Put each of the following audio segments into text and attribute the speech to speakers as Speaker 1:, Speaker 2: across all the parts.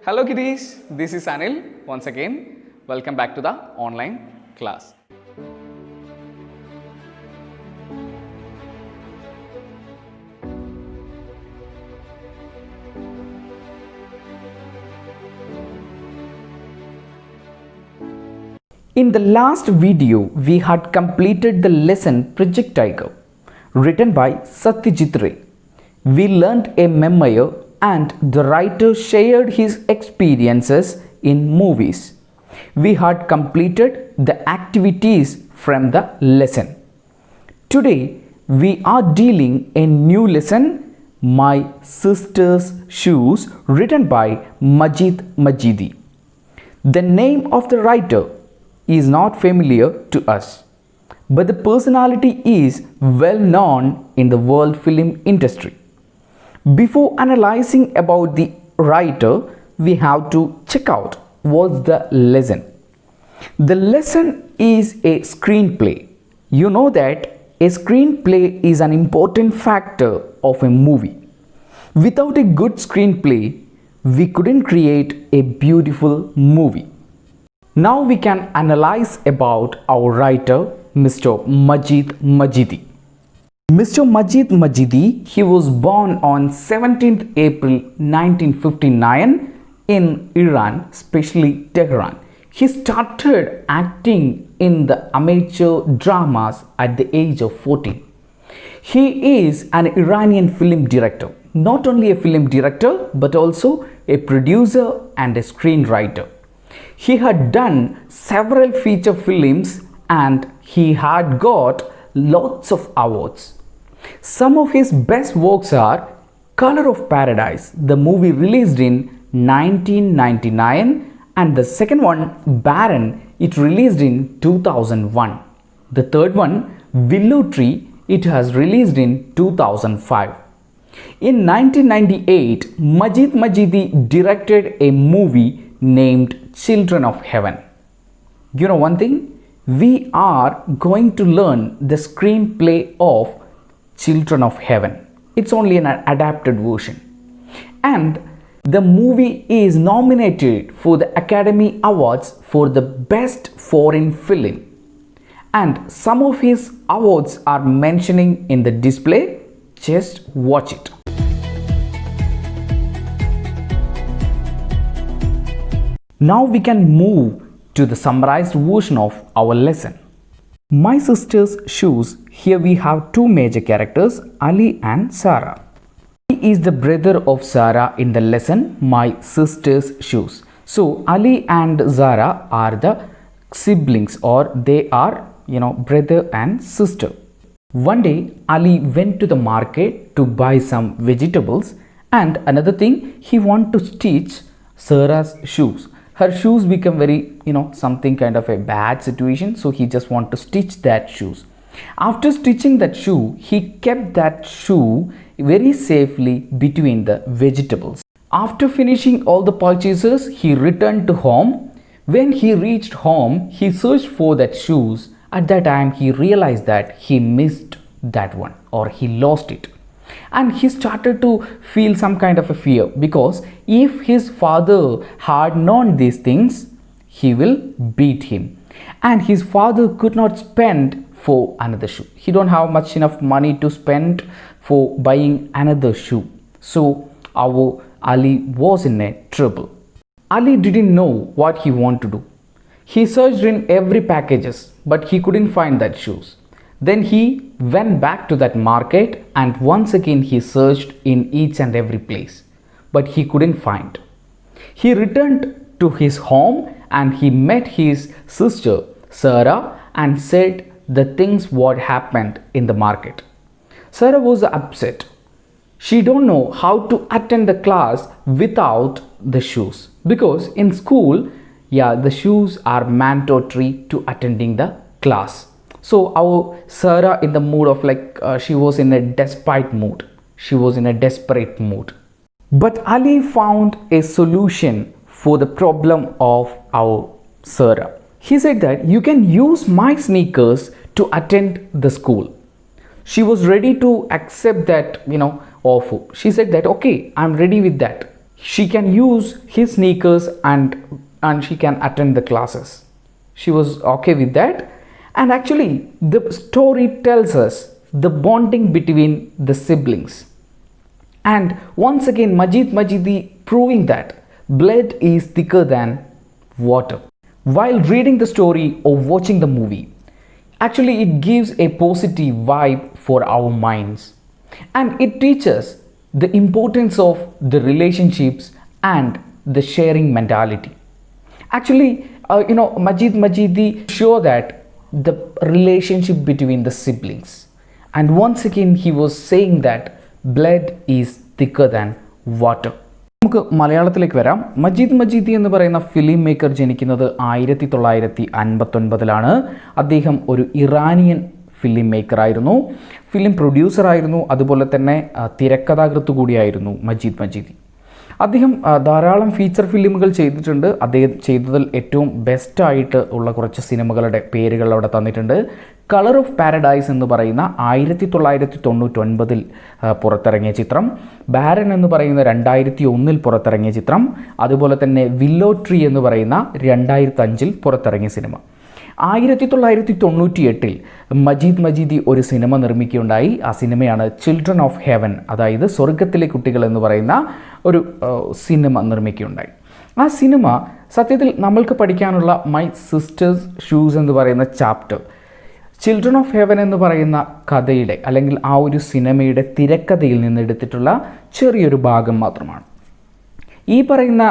Speaker 1: Hello kiddies, this is Anil once again. Welcome back to the online class. In the last video, we had completed the lesson Project Tiger, written by Satyajit Ray. We learnt a memoir and the writer shared his experiences in movies. We had completed the activities from the lesson. Today, we are dealing a new lesson, My Sister's Shoes, written by Majid Majidi. The name of the writer is not familiar to us, but the personality is well known in the world film industry. Before analyzing about the writer, we have to check out what's the lesson. The lesson is a screenplay. You know that a screenplay is an important factor of a movie. Without a good screenplay, we couldn't create a beautiful movie. Now we can analyze about our writer, Mr. Majid Majidi. Mr. Majid Majidi, he was born on 17th April 1959 in Iran, especially Tehran. He started acting in the amateur dramas at the age of 14. He is an Iranian film director. Not only a film director, but also a producer and a screenwriter. He had done several feature films and he had got lots of awards. Some of his best works are Color of Paradise, the movie released in 1999, and the second one, Baron, it released in 2001. The third one, Willow Tree, it has released in 2005. In 1998, Majid Majidi directed a movie named Children of Heaven. You know one thing? We are going to learn the screenplay of Children of Heaven. It's only an adapted version. And the movie is nominated for the Academy Awards for the Best Foreign Film. And some of his awards are mentioning in the display. Just watch it. Now we can move to the summarized version of our lesson. My Sister's Shoes, here we have two major characters, Ali and Sarah. He is the brother of Sarah in the lesson My Sister's Shoes. So Ali and Zara are the siblings, or they are, brother and sister. One day Ali went to the market to buy some vegetables, and another thing, he wanted to stitch Sarah's shoes. Her shoes become very, something kind of a bad situation. So he just want to stitch that shoes. After stitching that shoe, he kept that shoe very safely between the vegetables. After finishing all the purchases, he returned to home. When he reached home, he searched for that shoes. At that time, he realized that he missed that one, or he lost it. And he started to feel some kind of a fear, because if his father had known these things, he will beat him. And his father could not spend for another shoe. He don't have much enough money to spend for buying another shoe. So our Ali was in a trouble. Ali didn't know what he wanted to do. He searched in every packages, but he couldn't find that shoes. Then he went back to that market, and once again he searched in each and every place, but he couldn't find. He returned to his home and he met his sister Sarah and said the things what happened in the market. Sarah was upset. She don't know how to attend the class without the shoes, because in school, the shoes are mandatory to attending the class. So our Sarah in the mood of she was in a desperate mood. She was in a desperate mood. But Ali found a solution for the problem of our Sarah. He said that you can use my sneakers to attend the school. She was ready to accept that, offer. She said that, okay, I'm ready with that. She can use his sneakers and she can attend the classes. She was okay with that. And actually the story tells us the bonding between the siblings. And once again Majid Majidi proving that blood is thicker than water. While reading the story or watching the movie, actually it gives a positive vibe for our minds, and it teaches the importance of the relationships and the sharing mentality. Actually Majid Majidi show that the relationship between the siblings, and once again he was saying that blood is thicker than water. നമുക്ക് മലയാളത്തിലേക്ക് വരാം. മജീദ് മജീദി എന്ന് പറയുന്ന film maker ജനിക്കുന്നത് 1959 അദ്ദേഹം ഒരു Iranian film മേക്കറായിരുന്നു, film പ്രൊഡ്യൂസറായിരുന്നു, അതുപോലെ തന്നെ തിരക്കഥാകൃത്ത് കൂടിയായിരുന്നു മജീദ് മജീദി. അദ്ദേഹം ധാരാളം ഫീച്ചർ ഫിലിമുകൾ ചെയ്തിട്ടുണ്ട്. അദ്ദേഹം ചെയ്തതിൽ ഏറ്റവും ബെസ്റ്റായിട്ട് ഉള്ള കുറച്ച് സിനിമകളുടെ പേരുകൾ അവിടെ തന്നിട്ടുണ്ട്. കളർ ഓഫ് പാരഡൈസ് എന്ന് പറയുന്ന 1999 പുറത്തിറങ്ങിയ ചിത്രം, ബാരൻ എന്ന് പറയുന്ന 2001 പുറത്തിറങ്ങിയ ചിത്രം, അതുപോലെ തന്നെ വില്ലോ ട്രീ എന്ന് പറയുന്ന 2005 പുറത്തിറങ്ങിയ സിനിമ. 1998 മജീദ് മജീദി ഒരു സിനിമ നിർമ്മിക്കുകയുണ്ടായി. ആ സിനിമയാണ് ചിൽഡ്രൻ ഓഫ് ഹെവൻ, അതായത് സ്വർഗത്തിലെ കുട്ടികൾ എന്ന് പറയുന്ന ഒരു സിനിമ നിർമ്മിക്കുകയുണ്ടായി. ആ സിനിമ സത്യത്തിൽ നമ്മൾക്ക് പഠിക്കാനുള്ള മൈ സിസ്റ്റേഴ്സ് ഷൂസ് എന്ന് പറയുന്ന ചാപ്റ്റർ ചിൽഡ്രൻ ഓഫ് ഹെവൻ എന്ന് പറയുന്ന കഥയുടെ അല്ലെങ്കിൽ ആ ഒരു സിനിമയുടെ തിരക്കഥയിൽ നിന്ന് എടുത്തിട്ടുള്ള ചെറിയൊരു ഭാഗം മാത്രമാണ്. ഈ പറയുന്ന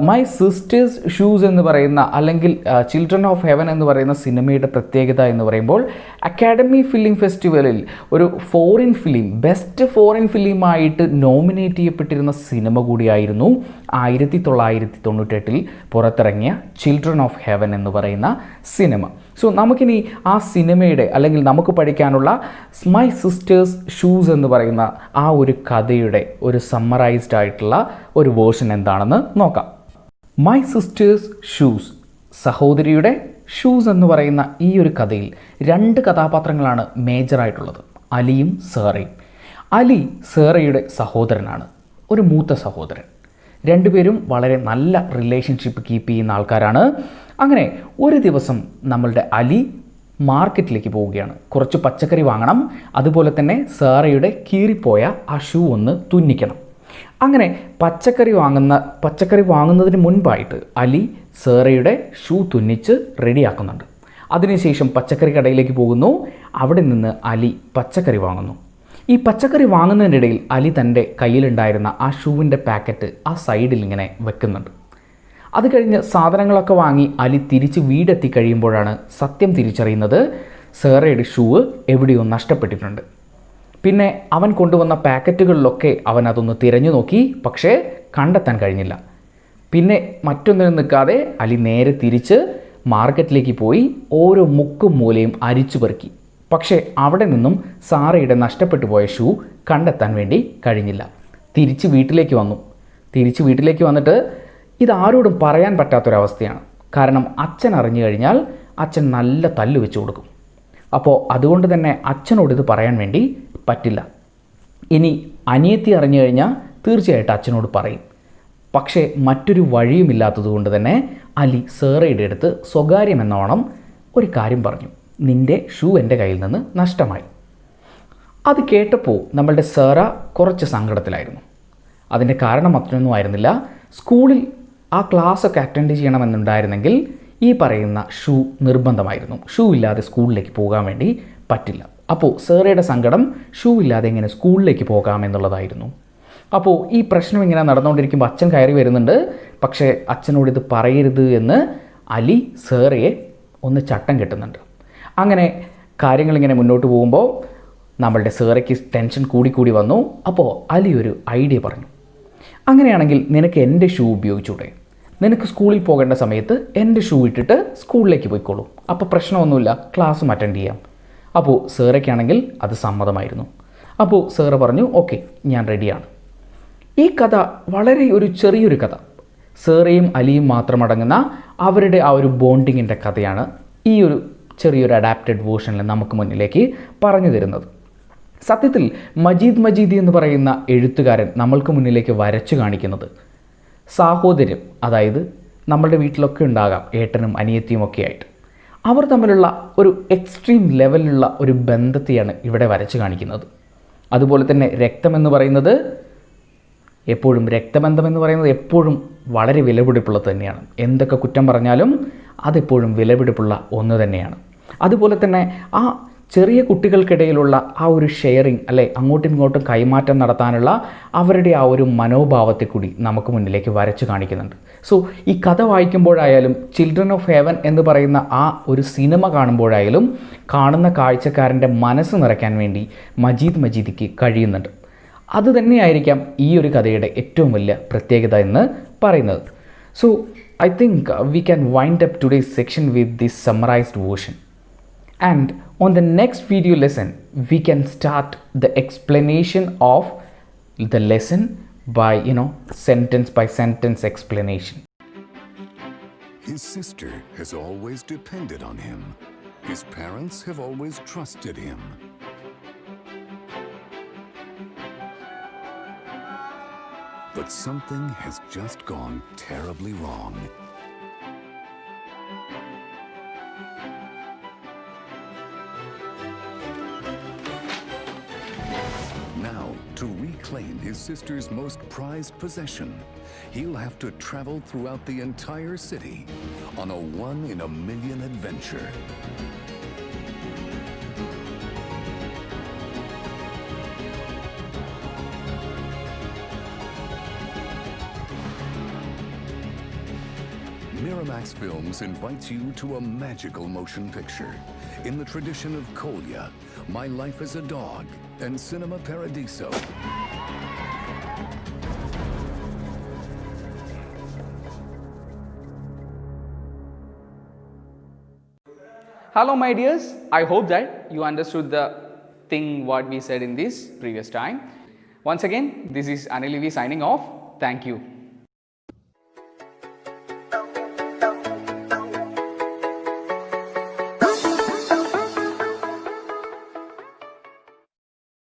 Speaker 1: മൈ സിസ്റ്റേഴ്സ് ഷൂസ് എന്ന് പറയുന്ന അല്ലെങ്കിൽ ചിൽഡ്രൻ ഓഫ് ഹെവൻ എന്ന് പറയുന്ന സിനിമയുടെ പ്രത്യേകത എന്ന് പറയുമ്പോൾ അക്കാഡമി ഫിലിം ഫെസ്റ്റിവലിൽ ഒരു ഫോറിൻ ഫിലിം, ബെസ്റ്റ് ഫോറിൻ ഫിലിമായിട്ട് നോമിനേറ്റ് ചെയ്യപ്പെട്ടിരുന്ന സിനിമ കൂടിയായിരുന്നു 1998 പുറത്തിറങ്ങിയ ചിൽഡ്രൻ ഓഫ് ഹെവൻ എന്ന് പറയുന്ന സിനിമ. സോ നമുക്കിനി ആ സിനിമയുടെ അല്ലെങ്കിൽ നമുക്ക് പഠിക്കാനുള്ള മൈ സിസ്റ്റേഴ്സ് ഷൂസ് എന്ന് പറയുന്ന ആ ഒരു കഥയുടെ ഒരു സമ്മറൈസ്ഡ് ആയിട്ടുള്ള ഒരു വേർഷൻ എന്താണെന്ന് നോക്കാം. മൈ സിസ്റ്റേഴ്സ് ഷൂസ്, സഹോദരിയുടെ ഷൂസ് എന്ന് പറയുന്ന ഈ ഒരു കഥയിൽ 2 കഥാപാത്രങ്ങളാണ് മേജറായിട്ടുള്ളത്, അലിയും സേറയും. അലി സേറയുടെ സഹോദരനാണ്, ഒരു മൂത്ത സഹോദരൻ. രണ്ടുപേരും വളരെ നല്ല റിലേഷൻഷിപ്പ് കീപ്പ് ചെയ്യുന്ന ആൾക്കാരാണ്. അങ്ങനെ ഒരു ദിവസം നമ്മളുടെ അലി മാർക്കറ്റിലേക്ക് പോവുകയാണ്. കുറച്ച് പച്ചക്കറി വാങ്ങണം, അതുപോലെ തന്നെ സേറയുടെ കീറിപ്പോയ ആ ഷൂ ഒന്ന് തുന്നിക്കണം. അങ്ങനെ പച്ചക്കറി വാങ്ങുന്നതിന് മുൻപായിട്ട് അലി സേറയുടെ ഷൂ തുന്നിച്ച് റെഡിയാക്കുന്നുണ്ട്. അതിനുശേഷം പച്ചക്കറി കടയിലേക്ക് പോകുന്നു. അവിടെ നിന്ന് അലി പച്ചക്കറി വാങ്ങുന്നു. ഈ പച്ചക്കറി വാങ്ങുന്നതിനിടയിൽ അലി തൻ്റെ കയ്യിലുണ്ടായിരുന്ന ആ ഷൂവിൻ്റെ പാക്കറ്റ് ആ സൈഡിൽ ഇങ്ങനെ വെക്കുന്നുണ്ട്. അത് കഴിഞ്ഞ് സാധനങ്ങളൊക്കെ വാങ്ങി അലി തിരിച്ച് വീടെത്തി കഴിയുമ്പോഴാണ് സത്യം തിരിച്ചറിയുന്നത്, സേറയുടെ ഷൂവ് എവിടെയോ നഷ്ടപ്പെട്ടിട്ടുണ്ട്. പിന്നെ അവൻ കൊണ്ടുവന്ന പാക്കറ്റുകളിലൊക്കെ അവൻ അതൊന്ന് തിരഞ്ഞു നോക്കി, പക്ഷേ കണ്ടെത്താൻ കഴിഞ്ഞില്ല. പിന്നെ മറ്റൊന്നിനും നിൽക്കാതെ അലി നേരെ തിരിച്ച് മാർക്കറ്റിലേക്ക് പോയി ഓരോ മുക്കും മൂലയും അരിച്ചു പെറുക്കി. പക്ഷേ അവിടെ നിന്നും സാറയുടെ നഷ്ടപ്പെട്ടു പോയ ഷൂ കണ്ടെത്താൻ വേണ്ടി കഴിഞ്ഞില്ല. തിരിച്ച് വീട്ടിലേക്ക് വന്നിട്ട് ഇതാരോടും പറയാൻ പറ്റാത്തൊരവസ്ഥയാണ്. കാരണം അച്ഛൻ അറിഞ്ഞു കഴിഞ്ഞാൽ അച്ഛൻ നല്ല തല്ല് വെച്ച് കൊടുക്കും. അപ്പോൾ അതുകൊണ്ട് തന്നെ അച്ഛനോട് ഇത് പറയാൻ വേണ്ടി പറ്റില്ല. ഇനി അനിയത്തി അറിഞ്ഞു കഴിഞ്ഞാൽ തീർച്ചയായിട്ടും അച്ഛനോട് പറയും. പക്ഷേ മറ്റൊരു വഴിയുമില്ലാത്തത് കൊണ്ട് തന്നെ അലി സേറയുടെ അടുത്ത് സ്വകാര്യമെന്നോണം ഒരു കാര്യം പറഞ്ഞു, നിൻ്റെ ഷൂ എൻ്റെ കയ്യിൽ നിന്ന് നഷ്ടമായി. അത് കേട്ടപ്പോൾ നമ്മളുടെ സേറ കുറച്ച് സങ്കടത്തിലായിരുന്നു. അതിൻ്റെ കാരണം അത്രയൊന്നും ആയിരുന്നില്ല. സ്കൂളിൽ ആ ക്ലാസ്സൊക്കെ അറ്റൻഡ് ചെയ്യണമെന്നുണ്ടായിരുന്നെങ്കിൽ ഈ പറയുന്ന ഷൂ നിർബന്ധമായിരുന്നു. ഷൂ ഇല്ലാതെ സ്കൂളിലേക്ക് പോകാൻ വേണ്ടി പറ്റില്ല. അപ്പോൾ സേറയുടെ സങ്കടം ഷൂ ഇല്ലാതെ എങ്ങനെ സ്കൂളിലേക്ക് പോകാമെന്നുള്ളതായിരുന്നു. അപ്പോൾ ഈ പ്രശ്നം ഇങ്ങനെ നടന്നുകൊണ്ടിരിക്കുമ്പോൾ അച്ഛൻ കയറി വരുന്നുണ്ട്. പക്ഷേ അച്ഛനോട് ഇത് പറയരുത് എന്ന് അലി സേറയെ ഒന്ന് ചട്ടം കെട്ടുന്നുണ്ട്. അങ്ങനെ കാര്യങ്ങളിങ്ങനെ മുന്നോട്ട് പോകുമ്പോൾ നമ്മളുടെ സേറയ്ക്ക് ടെൻഷൻ കൂടി വന്നു. അപ്പോൾ അലി ഒരു ഐഡിയ പറഞ്ഞു, അങ്ങനെയാണെങ്കിൽ നിനക്ക് എൻ്റെ ഷൂ ഉപയോഗിച്ചൂടെ? നിനക്ക് സ്കൂളിൽ പോകേണ്ട സമയത്ത് എൻ്റെ ഷൂ ഇട്ടിട്ട് സ്കൂളിലേക്ക് പോയിക്കോളൂ. അപ്പോൾ പ്രശ്നമൊന്നുമില്ല, ക്ലാസ്സും അറ്റൻഡ് ചെയ്യാം. അപ്പോൾ സേറയ്ക്കാണെങ്കിൽ അത് സമ്മതമായിരുന്നു. അപ്പോൾ സേറ പറഞ്ഞു, ഓക്കെ, ഞാൻ റെഡിയാണ്. ഈ കഥ വളരെ ചെറിയൊരു കഥ, സേറയും അലിയും മാത്രമടങ്ങുന്ന അവരുടെ ആ ഒരു ബോണ്ടിങ്ങിൻ്റെ കഥയാണ് ഈ ഒരു ചെറിയൊരു അഡാപ്റ്റഡ് വേർഷനിൽ നമുക്ക് മുന്നിലേക്ക് പറഞ്ഞു തരുന്നത്. സത്യത്തിൽ മജീദ് മജീദി എന്ന് പറയുന്ന എഴുത്തുകാരൻ നമ്മൾക്ക് മുന്നിലേക്ക് വരച്ചു കാണിക്കുന്നത് സാഹോദര്യം, അതായത് നമ്മളുടെ വീട്ടിലൊക്കെ ഉണ്ടാകാം ഏട്ടനും അനിയത്തിയും ഒക്കെ ആയിട്ട്, അവർ തമ്മിലുള്ള ഒരു എക്സ്ട്രീം ലെവലിലുള്ള ഒരു ബന്ധത്തെയാണ് ഇവിടെ വരച്ച് കാണിക്കുന്നത്. അതുപോലെ തന്നെ രക്തമെന്ന് പറയുന്നത് എപ്പോഴും, രക്തബന്ധമെന്ന് പറയുന്നത് എപ്പോഴും വളരെ വിലപിടിപ്പുള്ളത് തന്നെയാണ്. എന്തൊക്കെ കുറ്റം പറഞ്ഞാലും അതെപ്പോഴും വിലപിടിപ്പുള്ള ഒന്ന് തന്നെയാണ്. അതുപോലെ തന്നെ ആ ചെറിയ കുട്ടികൾക്കിടയിലുള്ള ആ ഒരു ഷെയറിങ്, അല്ലെ, അങ്ങോട്ടും ഇങ്ങോട്ടും കൈമാറ്റം നടത്താനുള്ള അവരുടെ ആ ഒരു മനോഭാവത്തെ കൂടി നമുക്ക് മുന്നിലേക്ക് വരച്ച് കാണിക്കുന്നുണ്ട്. സോ ഈ കഥ വായിക്കുമ്പോഴായാലും ചിൽഡ്രൻ ഓഫ് ഹെവൻ എന്ന് പറയുന്ന ആ ഒരു സിനിമ കാണുമ്പോഴായാലും കാണുന്ന കാഴ്ചക്കാരൻ്റെ മനസ്സ് നിറയ്ക്കാൻ വേണ്ടി മജീദിക്ക് കഴിയുന്നുണ്ട്. അതുതന്നെയായിരിക്കാം ഈ ഒരു കഥയുടെ ഏറ്റവും വലിയ പ്രത്യേകത എന്ന് പറയുന്നത്. So I think we can wind up today's section with this summarized version. And on the next video lesson, we can start the explanation of the lesson by, sentence by sentence explanation.
Speaker 2: His sister has always depended on him. His parents have always trusted him. But something has just gone terribly wrong. Now, to reclaim his sister's most prized possession, he'll have to travel throughout the entire city on a one-in-a-million adventure. Miramax Films invites you to a magical motion picture in the tradition of Kolya, My Life as a Dog, and Cinema Paradiso.
Speaker 1: Hello my dears, I hope that you understood the thing what we said in this previous time. Once again, this is Anil V signing off. Thank you.